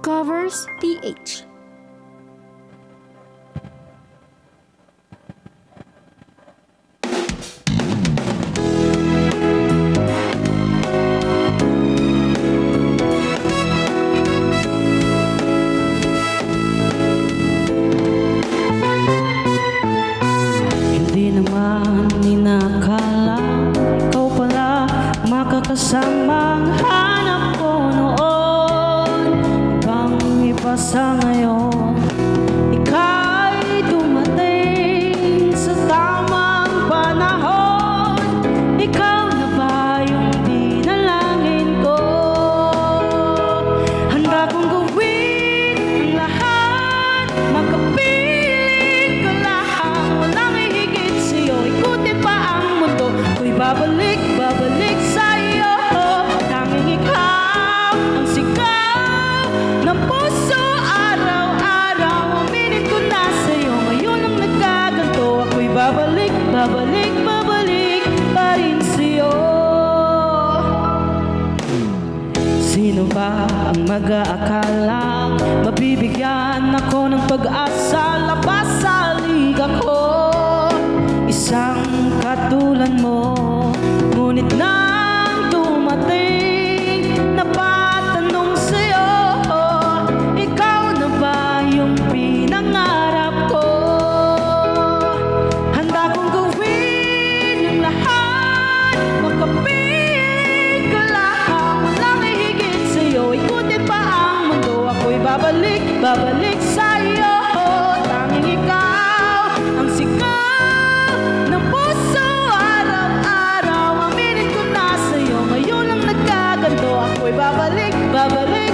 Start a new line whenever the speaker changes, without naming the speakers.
Covers PH.
Hindi naman inakala ikaw pala makakasamang hanap ko noon. Ibang-iba sa ngayon, ika'y dumating sa tamang panahon. Ikaw na ba yung dinalangin ko? Handa kong gawin ang lahat, magkapiling ka lang. Walang hihigit sa'yo, ikutin pa ang mundo. Ako'y babalik, babalik sa'yo. Tanging ikaw ang sigaw ng puso araw-araw. Aminin ko na sa'yo, ngayon ang nagkaganto. Ako'y babalik, babalik, babalik pa rin sa'yo. Sino ba ang mag-aakalang mabibigyan ako ng pag-asa? Labas sa liga ko, isang katulad mo. Ngunit nang dumating, napatanong sa'yo, ikaw na ba yung pinangarap ko? Handa kong gawin ang lahat, makapiling ka lang. Walang hihigit sa'yo, ikutin pa ang mundo. Ako'y babalik, babalik sa'yo. Tanging ikaw ang sigaw ng puso araw-araw. Aminin ko na sa'yo, ngayon lang nagkaganto. Ako'y babalik, babalik